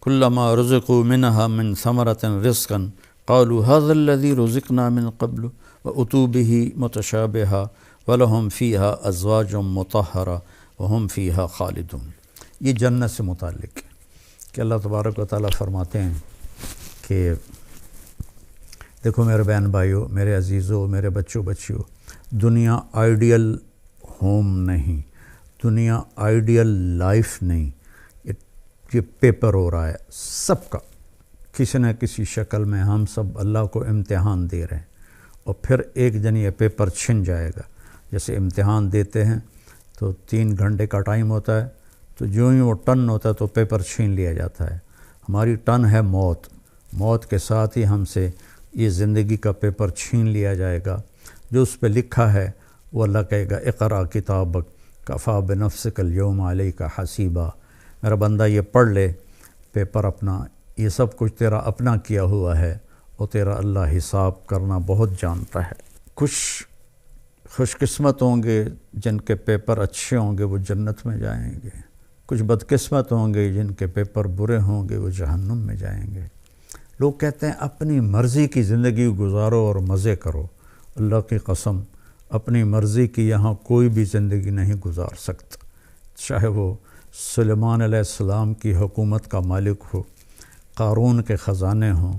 كلما رزقوا منها من ثمرة رزقا قالوا هذا الذي رزقنا من قبل وأتوا به متشابها ولهم فيها أزواج مطهرة وهم فيها خالدون۔ یہ جنت سے متعلق کہ اللہ تبارک و تعالیٰ فرماتے ہیں کہ دیکھو میرے بہن بھائیو، میرے عزیزو، میرے بچوں بچیوں، دنیا آئیڈیل ہوم نہیں، دنیا آئیڈیل لائف نہیں، یہ پیپر ہو رہا ہے سب کا، کسی نہ کسی شکل میں ہم سب اللہ کو امتحان دے رہے ہیں، اور پھر ایک دن یہ پیپر چھن جائے گا۔ جیسے امتحان دیتے ہیں تو 3 گھنٹے کا ٹائم ہوتا ہے، تو جو ہی وہ ٹن ہوتا ہے تو پیپر چھین لیا جاتا ہے۔ ہماری ٹن ہے موت، موت کے ساتھ ہی ہم سے یہ زندگی کا پیپر چھین لیا جائے گا۔ جو اس پہ لکھا ہے وہ اللہ کہے گا اقرأ کتابک کفیٰ بنفسک الیوم علیک حسیبا، میرا بندہ یہ پڑھ لے پیپر اپنا، یہ سب کچھ تیرا اپنا کیا ہوا ہے اور تیرا اللہ حساب کرنا بہت جانتا ہے۔ کچھ خوش قسمت ہوں گے جن کے پیپر اچھے ہوں گے وہ جنت میں جائیں گے، کچھ بدقسمت ہوں گے جن کے پیپر برے ہوں گے وہ جہنم میں جائیں گے۔ لوگ کہتے ہیں اپنی مرضی کی زندگی گزارو اور مزے کرو، اللہ کی قسم اپنی مرضی کی یہاں کوئی بھی زندگی نہیں گزار سکتا، چاہے وہ سلیمان علیہ السلام کی حکومت کا مالک ہو، قارون کے خزانے ہوں۔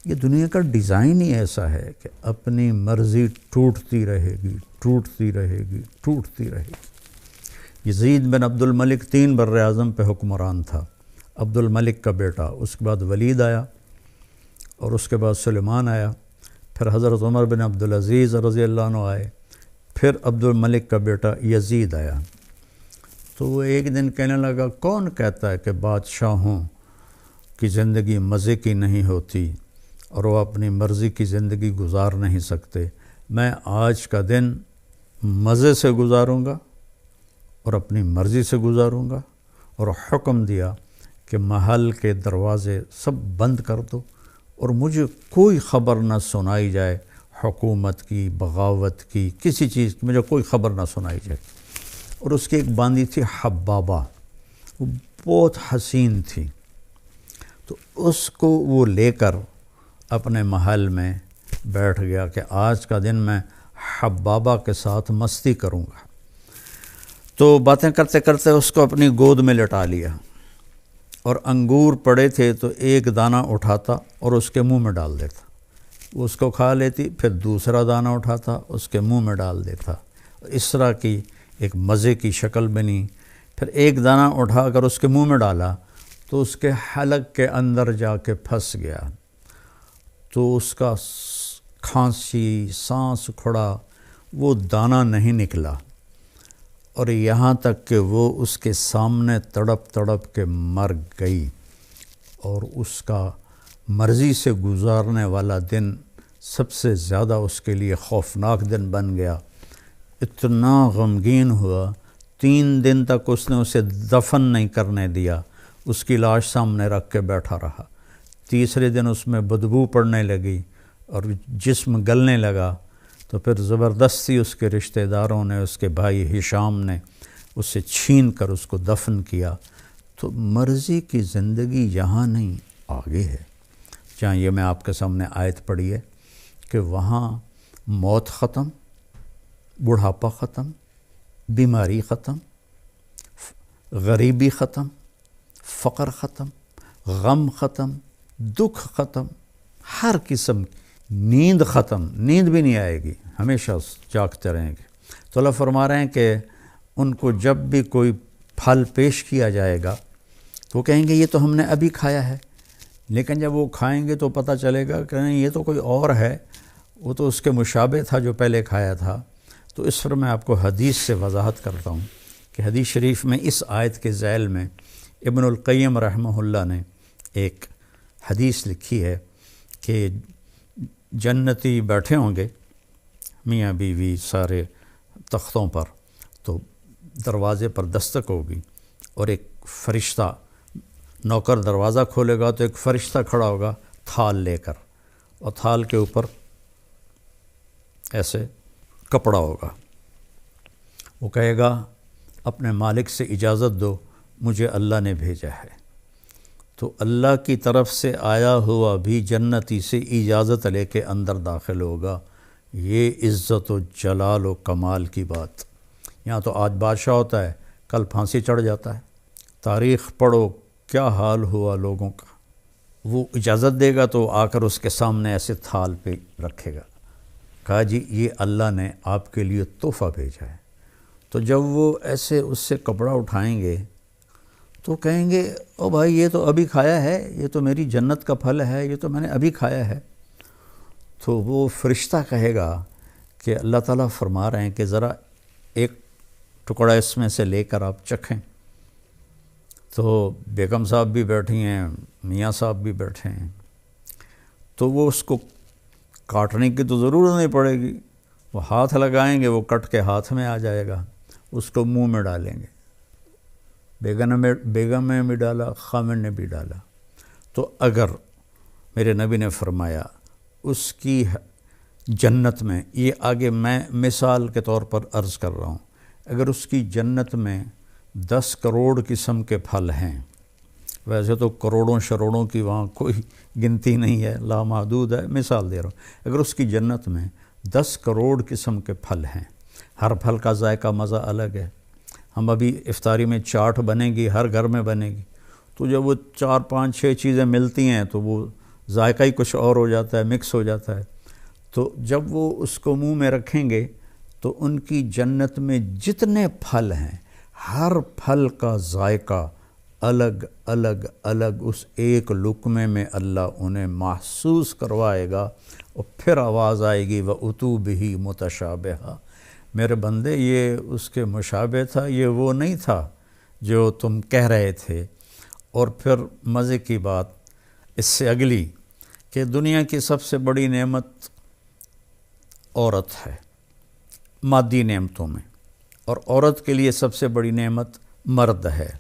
یہ دنیا کا ڈیزائن ہی ایسا ہے کہ اپنی مرضی ٹوٹتی رہے گی، ٹوٹتی رہے گی، ٹوٹتی رہے گی۔ یزید بن عبد الملک 3 بر اعظم پہ حکمران تھا، عبد الملک کا بیٹا، اس کے بعد ولید آیا اور اس کے بعد سلیمان آیا، پھر حضرت عمر بن عبدالعزیز رضی اللہ عنہ آئے، پھر عبد الملک کا بیٹا یزید آیا۔ تو وہ ایک دن کہنے لگا کون کہتا ہے کہ بادشاہوں کی زندگی مزے کی نہیں ہوتی اور وہ اپنی مرضی کی زندگی گزار نہیں سکتے؟ میں آج کا دن مزے سے گزاروں گا اور اپنی مرضی سے گزاروں گا، اور حکم دیا کہ محل کے دروازے سب بند کر دو اور مجھے کوئی خبر نہ سنائی جائے، حکومت کی، بغاوت کی، کسی چیز کی مجھے کوئی خبر نہ سنائی جائے۔ اور اس کی ایک باندی تھی حبابہ، وہ بہت حسین تھی، تو اس کو وہ لے کر اپنے محل میں بیٹھ گیا کہ آج کا دن میں حبابہ کے ساتھ مستی کروں گا۔ تو باتیں کرتے کرتے اس کو اپنی گود میں لٹا لیا، اور انگور پڑے تھے تو ایک دانہ اٹھاتا اور اس کے منہ میں ڈال دیتا، وہ اس کو کھا لیتی، پھر دوسرا دانہ اٹھاتا اس کے منہ میں ڈال دیتا، اس طرح کی ایک مزے کی شکل بنی۔ پھر ایک دانہ اٹھا کر اس کے منہ میں ڈالا تو اس کے حلق کے اندر جا کے پھنس گیا، تو اس کا کھانسی، سانس کھڑا، وہ دانہ نہیں نکلا، اور یہاں تک کہ وہ اس کے سامنے تڑپ تڑپ کے مر گئی، اور اس کا مرضی سے گزارنے والا دن سب سے زیادہ اس کے لیے خوفناک دن بن گیا۔ اتنا غمگین ہوا، 3 دن تک اس نے اسے دفن نہیں کرنے دیا، اس کی لاش سامنے رکھ کے بیٹھا رہا۔ تیسرے دن اس میں بدبو پڑنے لگی اور جسم گلنے لگا، تو پھر زبردستی اس کے رشتہ داروں نے، اس کے بھائی ہشام نے اسے چھین کر اس کو دفن کیا۔ تو مرضی کی زندگی یہاں نہیں، آگے ہے، جہاں یہ میں آپ کے سامنے آیت پڑھی ہے کہ وہاں موت ختم، بڑھاپا ختم، بیماری ختم، غریبی ختم، فقر ختم، غم ختم، دکھ ختم، ہر قسم، نیند ختم، نیند بھی نہیں آئے گی، ہمیشہ جاگتے رہیں گے۔ تو اللہ فرما رہے ہیں کہ ان کو جب بھی کوئی پھل پیش کیا جائے گا تو وہ کہیں گے یہ تو ہم نے ابھی کھایا ہے، لیکن جب وہ کھائیں گے تو پتہ چلے گا کہ نہیں، یہ تو کوئی اور ہے، وہ تو اس کے مشابہ تھا جو پہلے کھایا تھا۔ تو اس پر میں آپ کو حدیث سے وضاحت کرتا ہوں کہ حدیث شریف میں اس آیت کے ذیل میں ابن القیم رحمہ اللہ نے ایک حدیث لکھی ہے کہ جنتی بیٹھے ہوں گے میاں بیوی سارے تختوں پر، تو دروازے پر دستک ہوگی اور ایک فرشتہ، نوکر دروازہ کھولے گا تو ایک فرشتہ کھڑا ہوگا تھال لے کر، اور تھال کے اوپر ایسے کپڑا ہوگا، وہ کہے گا اپنے مالک سے اجازت دو، مجھے اللہ نے بھیجا ہے۔ تو اللہ کی طرف سے آیا ہوا بھی جنتی سے اجازت لے کے اندر داخل ہوگا۔ یہ عزت و جلال و کمال کی بات۔ یہاں تو آج بادشاہ ہوتا ہے، کل پھانسی چڑھ جاتا ہے۔ تاریخ پڑھو کیا حال ہوا لوگوں کا۔ وہ اجازت دے گا تو آ کر اس کے سامنے ایسے تھال پہ رکھے گا، کہا جی یہ اللہ نے آپ کے لیے تحفہ بھیجا ہے۔ تو جب وہ ایسے اس سے کپڑا اٹھائیں گے تو کہیں گے او بھائی یہ تو ابھی کھایا ہے، یہ تو میری جنت کا پھل ہے، یہ تو میں نے ابھی کھایا ہے۔ تو وہ فرشتہ کہے گا کہ اللہ تعالیٰ فرما رہے ہیں کہ ذرا ایک ٹکڑا اس میں سے لے کر آپ چکھیں۔ تو بیگم صاحب بھی بیٹھی ہیں، میاں صاحب بھی بیٹھے ہیں، تو وہ اس کو کاٹنے کی تو ضرورت نہیں پڑے گی، وہ ہاتھ لگائیں گے، وہ کٹ کے ہاتھ میں آ جائے گا، اس کو منہ میں ڈالیں گے۔ بیگم نے بھی ڈالا، خامن نے بھی ڈالا۔ تو اگر میرے نبی نے فرمایا اس کی جنت میں، یہ آگے میں مثال کے طور پر عرض کر رہا ہوں، اگر اس کی جنت میں 10 کروڑ قسم کے پھل ہیں، ویسے تو کروڑوں شروڑوں کی وہاں کوئی گنتی نہیں ہے، لامحدود ہے، مثال دے رہا ہوں، اگر اس کی جنت میں 10 کروڑ قسم کے پھل ہیں، ہر پھل کا ذائقہ مزہ الگ ہے۔ ہم ابھی افطاری میں چاٹ بنے گی، ہر گھر میں بنے گی، تو جب وہ 4 5 6 چیزیں ملتی ہیں تو وہ ذائقہ ہی کچھ اور ہو جاتا ہے، مکس ہو جاتا ہے۔ تو جب وہ اس کو منہ میں رکھیں گے تو ان کی جنت میں جتنے پھل ہیں، ہر پھل کا ذائقہ الگ الگ الگ اس ایک لقمے میں اللہ انہیں محسوس کروائے گا، اور پھر آواز آئے گی وَأُتُوا بِهِ مُتَشَابِهًا، میرے بندے یہ اس کے مشابہ تھا، یہ وہ نہیں تھا جو تم کہہ رہے تھے۔ اور پھر مزے کی بات اس سے اگلی کہ دنیا کی سب سے بڑی نعمت عورت ہے مادی نعمتوں میں، اور عورت کے لیے سب سے بڑی نعمت مرد ہے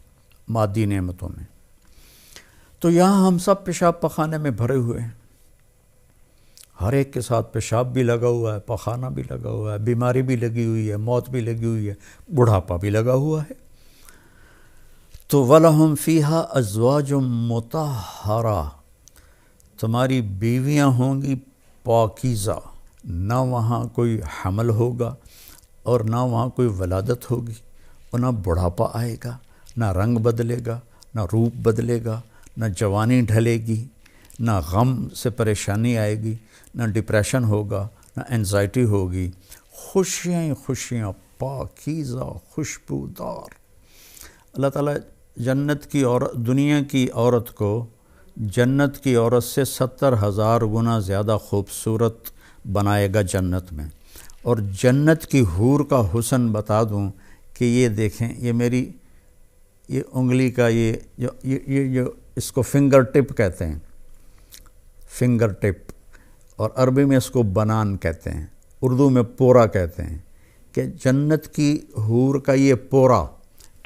مادی نعمتوں میں۔ تو یہاں ہم سب پیشاب پخانے میں بھرے ہوئے ہیں، ہر ایک کے ساتھ پیشاب بھی لگا ہوا ہے، پخانہ بھی لگا ہوا ہے، بیماری بھی لگی ہوئی ہے، موت بھی لگی ہوئی ہے، بڑھاپا بھی لگا ہوا ہے۔ تو وَلَهُمْ فِيهَا أَزْوَاجٌ مُطَهَّرَةٌ، تمہاری بیویاں ہوں گی پاکیزہ، نہ وہاں کوئی حمل ہوگا اور نہ وہاں کوئی ولادت ہوگی، اور نہ بڑھاپا آئے گا، نہ رنگ بدلے گا، نہ روپ بدلے گا، نہ جوانی ڈھلے گی، نہ غم سے پریشانی آئے گی، نہ ڈپریشن ہوگا، نہ انزائٹی ہوگی، خوشیاں ہی خوشیاں، پاکیزہ، خوشبودار۔ اللہ تعالیٰ جنت کی عورت، دنیا کی عورت کو جنت کی عورت سے 70,000 گنا زیادہ خوبصورت بنائے گا جنت میں۔ اور جنت کی حور کا حسن بتا دوں کہ یہ دیکھیں، یہ میری یہ انگلی کا یہ اس کو فنگر ٹپ کہتے ہیں، فنگر ٹپ، اور عربی میں اس کو بنان کہتے ہیں، اردو میں پورا کہتے ہیں، کہ جنت کی حور کا یہ پورا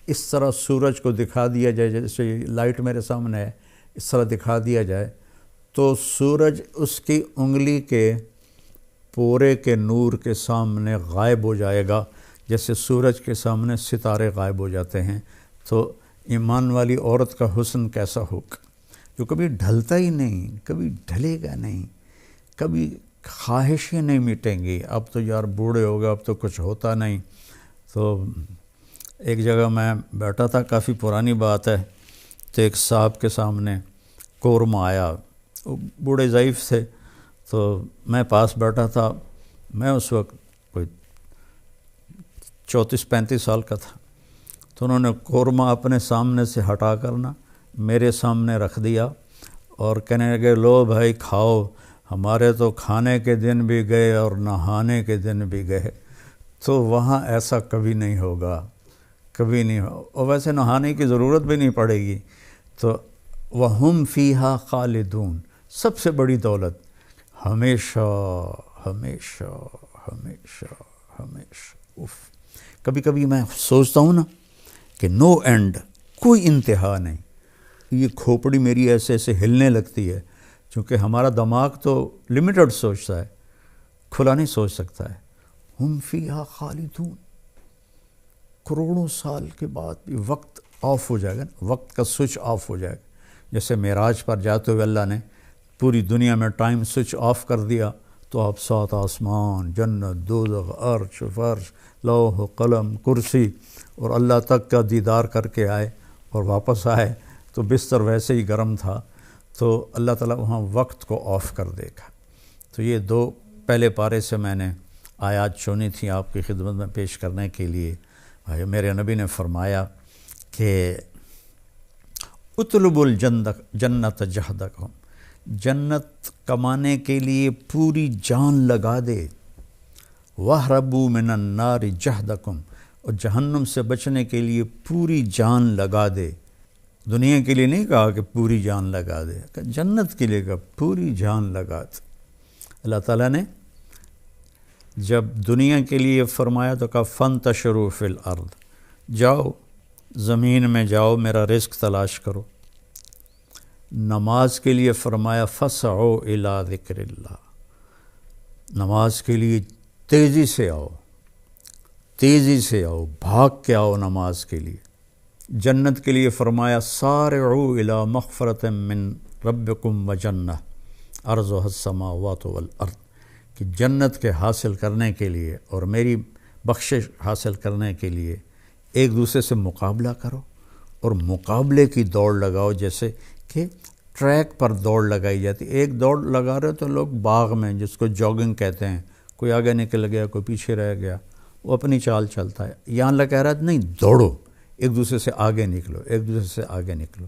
اس طرح سورج کو دکھا دیا جائے، جیسے لائٹ میرے سامنے ہے، اس طرح دکھا دیا جائے تو سورج اس کی انگلی کے پورے کے نور کے سامنے غائب ہو جائے گا، جیسے سورج کے سامنے ستارے غائب ہو جاتے ہیں۔ تو ایمان والی عورت کا حسن کیسا ہوگا، جو کبھی ڈھلتا ہی نہیں، کبھی ڈھلے گا نہیں، کبھی خواہشیں نہیں مٹیں گی، اب تو یار بوڑھے ہو گئے، اب تو کچھ ہوتا نہیں۔ تو ایک جگہ میں بیٹھا تھا، کافی پرانی بات ہے، تو ایک صاحب کے سامنے قورمہ آیا، وہ بوڑھے ضعیف تھے، تو میں پاس بیٹھا تھا، میں اس وقت کوئی 34-35 سال کا تھا، تو انہوں نے قورمہ اپنے سامنے سے ہٹا کرنا میرے سامنے رکھ دیا اور کہنے لگے لو بھائی کھاؤ، ہمارے تو کھانے کے دن بھی گئے اور نہانے کے دن بھی گئے۔ تو وہاں ایسا کبھی نہیں ہوگا، کبھی نہیں ہو، اور ویسے نہانے کی ضرورت بھی نہیں پڑے گی۔ تو وَهُمْ فِيهَا خَالِدُونَ، سب سے بڑی دولت، ہمیشہ ہمیشہ ہمیشہ ہمیشہ۔ کبھی کبھی میں سوچتا ہوں نا کہ نو اینڈ، کوئی انتہا نہیں، یہ کھوپڑی میری ایسے ایسے ہلنے لگتی ہے، چونکہ ہمارا دماغ تو لمیٹڈ سوچتا ہے، کھلا نہیں سوچ سکتا ہے۔ ہم فیہا خالدون، کروڑوں سال کے بعد بھی وقت آف ہو جائے گا، وقت کا سوئچ آف ہو جائے گا، جیسے معراج پر جاتے ہوئے اللہ نے پوری دنیا میں ٹائم سوئچ آف کر دیا تو آپ 7 آسمان، جنت، دوزخ، عرش، فرش، لوح و قلم، کرسی اور اللہ تک کا دیدار کر کے آئے اور واپس آئے تو بستر ویسے ہی گرم تھا، تو اللہ تعالیٰ وہاں وقت کو آف کر دے گا۔ تو یہ 2 پہلے پارے سے میں نے آیات چنی تھی آپ کی خدمت میں پیش کرنے کے لیے۔ میرے نبی نے فرمایا کہ اطلب الجنت جہدکم، جنت کمانے کے لیے پوری جان لگا دے، وَاہْرَبُوا مِنَ النَّارِ جَہْدَكُمْ، اور جہنم سے بچنے کے لیے پوری جان لگا دے۔ دنیا کے لیے نہیں کہا کہ پوری جان لگا دے، کہ جنت کے لیے کہا پوری جان لگا دے۔ اللہ تعالیٰ نے جب دنیا کے لیے فرمایا تو کہا فَانْتَشِرُوا فِي الْأَرْضِ، جاؤ زمین میں جاؤ میرا رزق تلاش کرو۔ نماز کے لیے فرمایا فَاسْعُوا إِلَىٰ ذِكْرِ اللَّهِ، نماز کے لیے تیزی سے آؤ، تیزی سے آؤ، بھاگ کے آؤ نماز کے لیے۔ جنت کے لیے فرمایا سارعوا إِلَىٰ مَغْفِرَةٍ مِّن رَبِّكُمْ وَجَنَّةٍ عَرْضُهَا السَّمَاوَاتُ وَالْأَرْضِ، کہ جنت کے حاصل کرنے کے لیے اور میری بخشش حاصل کرنے کے لیے ایک دوسرے سے مقابلہ کرو اور مقابلے کی دوڑ لگاؤ، جیسے کہ ٹریک پر دوڑ لگائی جاتی۔ ایک دوڑ لگا رہے تو لوگ باغ میں، جس کو جاگنگ کہتے ہیں، کوئی آگے نکل گیا کوئی پیچھے رہ گیا، وہ اپنی چال چلتا ہے۔ یہاں اللہ کہہ رہا ہے نہیں، دوڑو، ایک دوسرے سے آگے نکلو، ایک دوسرے سے آگے نکلو۔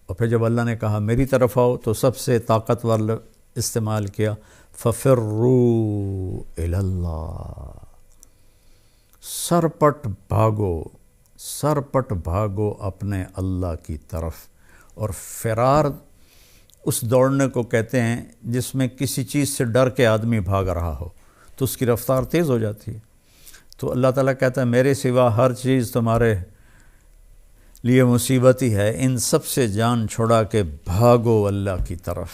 اور پھر جب اللہ نے کہا میری طرف آؤ تو سب سے طاقتور استعمال کیا فَفِرُّوا إِلَى اللَّهِ، سرپٹ بھاگو، سرپٹ بھاگو اپنے اللہ کی طرف۔ اور فرار اس دوڑنے کو کہتے ہیں جس میں کسی چیز سے ڈر کے آدمی بھاگ رہا ہو تو اس کی رفتار تیز ہو جاتی ہے۔ تو اللہ تعالیٰ کہتا ہے میرے سوا ہر چیز تمہارے لیے مصیبت ہی ہے، ان سب سے جان چھڑا کے بھاگو اللہ کی طرف۔